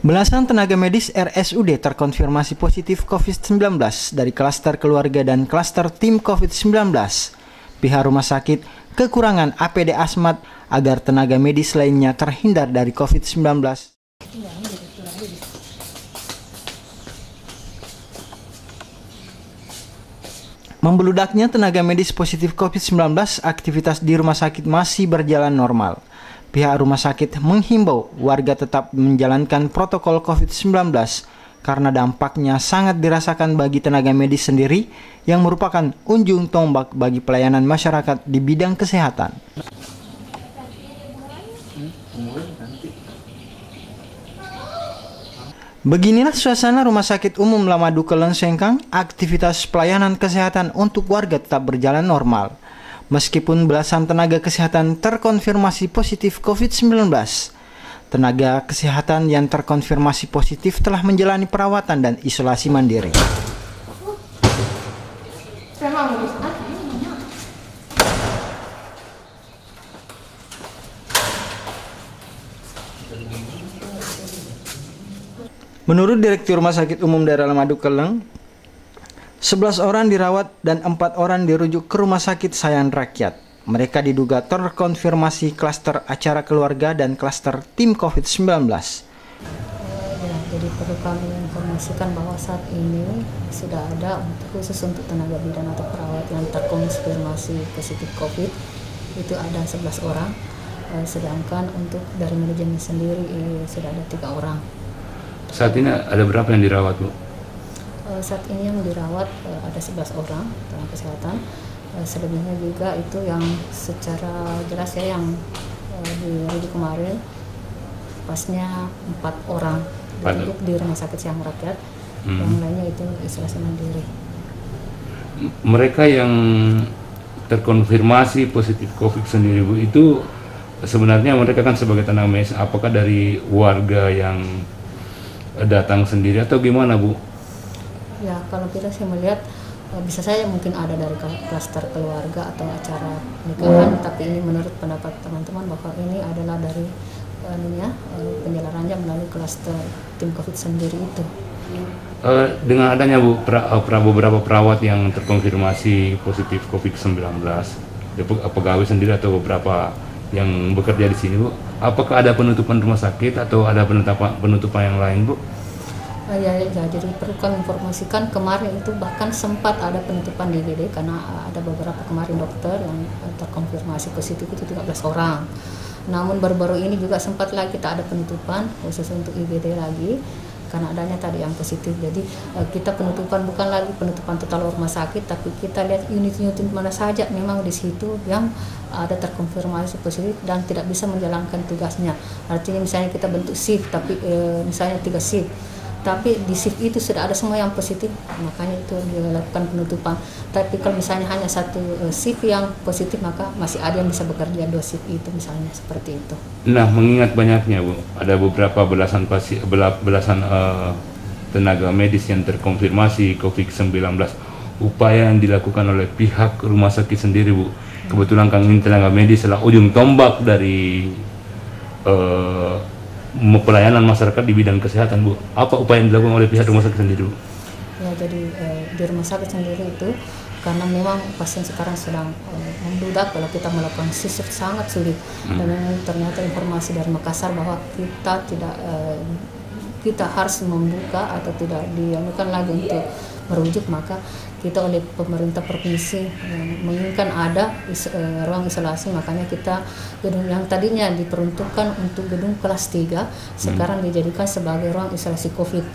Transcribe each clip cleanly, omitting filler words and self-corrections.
Belasan tenaga medis RSUD terkonfirmasi positif COVID-19 dari klaster keluarga dan klaster tim COVID-19. Pihak rumah sakit kekurangan APD Asmat agar tenaga medis lainnya terhindar dari COVID-19. Membeludaknya tenaga medis positif COVID-19, aktivitas di rumah sakit masih berjalan normal. Pihak rumah sakit menghimbau warga tetap menjalankan protokol COVID-19 karena dampaknya sangat dirasakan bagi tenaga medis sendiri yang merupakan ujung tombak bagi pelayanan masyarakat di bidang kesehatan. Beginilah suasana Rumah Sakit Umum Lamadu Keleng Sengkang, aktivitas pelayanan kesehatan untuk warga tetap berjalan normal. Meskipun belasan tenaga kesehatan terkonfirmasi positif COVID-19, tenaga kesehatan yang terkonfirmasi positif telah menjalani perawatan dan isolasi mandiri. Menurut Direktur Rumah Sakit Umum Daerah Lamadu Keleng, 11 orang dirawat dan 4 orang dirujuk ke Rumah Sakit Sayan Rakyat. Mereka diduga terkonfirmasi klaster acara keluarga dan klaster tim COVID-19. Jadi perlu kami informasikan bahwa saat ini sudah ada khusus untuk tenaga bidan atau perawat yang terkonfirmasi positif COVID, itu ada 11 orang, sedangkan untuk dari manajemen sendiri sudah ada 3 orang. Saat ini ada berapa yang dirawat, Bu? Saat ini yang dirawat ada 11 orang tenaga kesehatan, selebihnya juga itu yang secara jelas ya yang dirujuk kemarin pasnya 4 orang dirujuk di Rumah Sakit Sayan Rakyat, yang lainnya itu isolasi mandiri. Mereka yang terkonfirmasi positif COVID sendiri, Bu, itu sebenarnya mereka kan sebagai tenaga medis, apakah dari warga yang datang sendiri atau gimana, Bu? Ya, kalau kita sih melihat bisa saja mungkin ada dari klaster keluarga atau acara nikahan, tapi ini menurut pendapat teman-teman bahwa ini adalah dari penjelarannya melalui klaster tim COVID sendiri itu. Dengan adanya, Bu, beberapa perawat yang terkonfirmasi positif COVID-19, pegawai sendiri atau beberapa yang bekerja di sini, Bu, apakah ada penutupan rumah sakit atau ada penutupan yang lain, Bu? Ya, jadi perlu kami informasikan kemarin itu bahkan sempat ada penutupan di IGD karena ada beberapa kemarin dokter yang terkonfirmasi positif itu 13 orang. Namun baru-baru ini juga sempat lagi kita ada penutupan khusus untuk IGD lagi karena adanya tadi yang positif. Jadi kita penutupan bukan lagi penutupan total rumah sakit, tapi kita lihat unit-unit mana saja memang di situ yang ada terkonfirmasi positif dan tidak bisa menjalankan tugasnya. Artinya misalnya kita bentuk shift, tapi misalnya 3 shift, tapi di shift itu sudah ada semua yang positif, makanya itu dilakukan penutupan. Tapi kalau misalnya hanya 1 shift yang positif, maka masih ada yang bisa bekerja 2 shift itu misalnya, seperti itu. Nah, mengingat banyaknya, Bu, ada beberapa belasan tenaga medis yang terkonfirmasi COVID-19, upaya yang dilakukan oleh pihak rumah sakit sendiri, Bu, kebetulan kami tenaga medis adalah ujung tombak dari pelayanan masyarakat di bidang kesehatan, Bu. Apa upaya yang dilakukan oleh pihak rumah sakit sendiri, Bu? Ya, jadi di rumah sakit sendiri itu karena memang pasien sekarang sedang membludak, kalau kita melakukan shift sangat sulit. Dan ternyata informasi dari Makassar bahwa kita harus membuka atau tidak dianukan lagi untuk merujuk, maka kita oleh pemerintah provinsi menginginkan ada ruang isolasi, makanya kita gedung yang tadinya diperuntukkan untuk gedung kelas 3 sekarang dijadikan sebagai ruang isolasi COVID.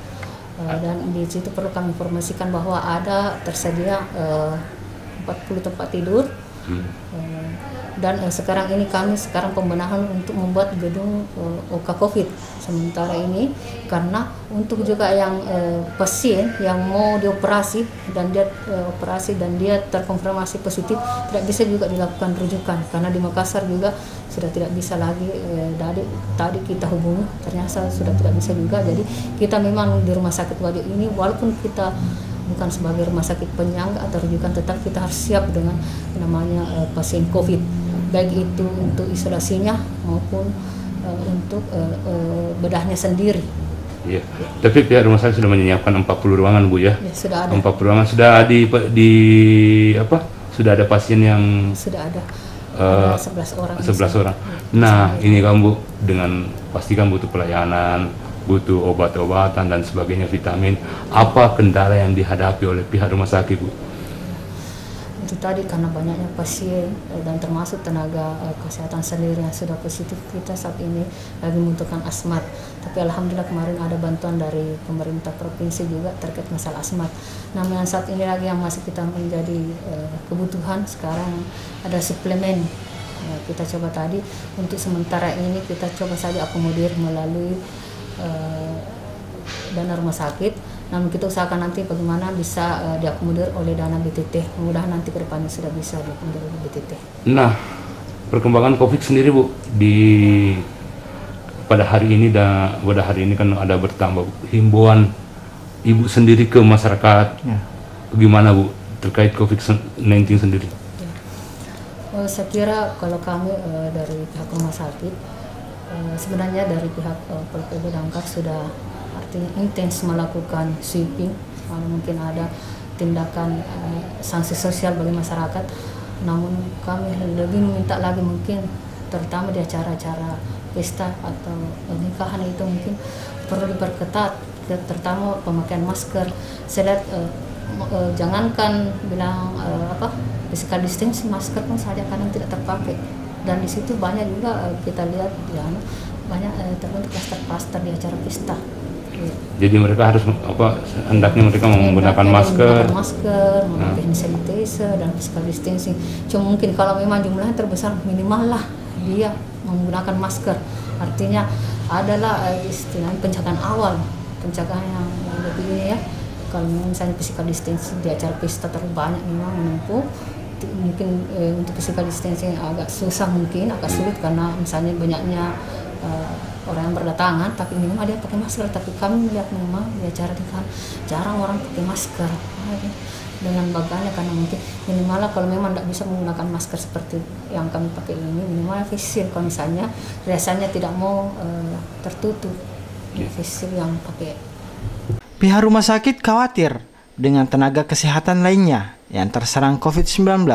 Dan di situ perlu kami informasikan bahwa ada tersedia 40 tempat tidur. Dan sekarang ini kami pembenahan untuk membuat gedung OK COVID sementara ini, karena untuk juga yang pasien yang mau dioperasi dan dia operasi dan dia terkonfirmasi positif tidak bisa juga dilakukan rujukan karena di Makassar juga sudah tidak bisa lagi. Tadi kita hubungi ternyata sudah tidak bisa juga. Jadi kita memang di rumah sakit Wadi ini walaupun kita bukan sebagai rumah sakit penyangga atau rujukan, tetap kita harus siap dengan namanya pasien COVID, baik itu untuk isolasinya maupun untuk bedahnya sendiri. Iya. Tapi pihak rumah sakit sudah menyiapkan 40 ruangan Bu ya? Ya, sudah ada. 40 ruangan sudah di apa? Sudah ada pasien yang Sudah ada. Ada 11 orang. 11 orang. Nah, ini kan Bu, dengan pastikan butuh pelayanan, butuh obat-obatan dan sebagainya, vitamin. Apa kendala yang dihadapi oleh pihak rumah sakit Bu? Itu tadi karena banyaknya pasien dan termasuk tenaga kesehatan sendiri yang sudah positif, kita saat ini lagi membutuhkan asmat. Tapi alhamdulillah kemarin ada bantuan dari pemerintah provinsi juga terkait masalah asmat. Namun yang saat ini lagi yang masih kita menjadi kebutuhan sekarang ada suplemen. Kita coba tadi untuk sementara ini kita coba saja akomodir melalui dana rumah sakit. Namun kita usahakan nanti bagaimana bisa diakomodir oleh dana BTT. Mudah-mudahan nanti ke depannya sudah bisa diakomodir oleh BTT. Nah, perkembangan COVID sendiri Bu, pada hari ini kan ada bertambah himbauan Ibu sendiri ke masyarakat. Ya. Bagaimana Bu terkait COVID-19 sendiri? Ya. Saya kira kalau kami dari pihak rumah sakit, sebenarnya dari pihak Polres Damkar sudah artinya intens melakukan sweeping, mungkin ada tindakan sanksi sosial bagi masyarakat. Namun kami lebih meminta lagi mungkin terutama di acara-acara pesta atau nikahan itu mungkin perlu diperketat, terutama pemakaian masker. Saya lihat jangankan bilang physical distancing, masker pun saja kadang tidak terpakai, dan di situ banyak juga kita lihat ya, banyak terbentuk klaster-klaster di acara pesta. Jadi mereka harus hendaknya mereka menggunakan masker, memakai hand sanitizer dan physical distancing. Cuma mungkin kalau memang jumlahnya terbesar minimal lah dia menggunakan masker. Artinya adalah istilahnya pencegahan awal, pencegahan yang lebih ini ya. Kalau misalnya physical distancing di acara pesta terlalu banyak memang menempuh. Mungkin untuk physical distancing agak susah, mungkin agak sulit karena misalnya banyaknya orang yang berdatangan, tapi memang ada yang pakai masker. Tapi kami melihat memang di acara nikahan jarang orang pakai masker. Dengan baganya karena mungkin minimal kalau memang tidak bisa menggunakan masker seperti yang kami pakai ini, minimal face shield kalau misalnya rasanya tidak mau tertutup, face shield yang pakai. Pihak rumah sakit khawatir dengan tenaga kesehatan lainnya yang terserang COVID-19,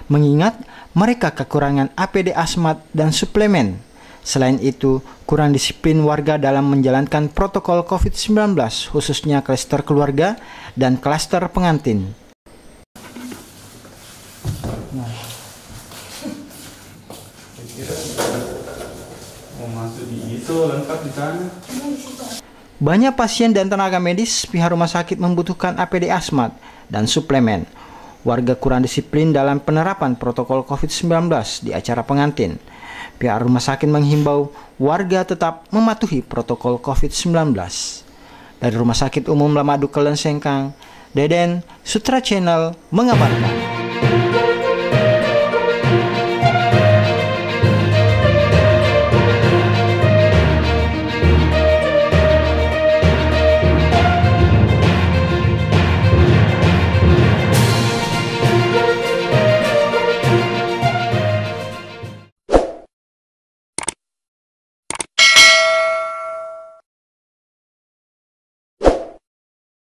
mengingat mereka kekurangan APD asmat dan suplemen. Selain itu, kurang disiplin warga dalam menjalankan protokol COVID-19, khususnya klaster keluarga dan klaster pengantin. Banyak pasien dan tenaga medis pihak rumah sakit membutuhkan APD asmat dan suplemen. Warga kurang disiplin dalam penerapan protokol COVID-19 di acara pengantin. Pihak rumah sakit menghimbau warga tetap mematuhi protokol COVID-19. Dari Rumah Sakit Umum Lamadu Kelensengkang, Deden Sutra Channel mengabarkan.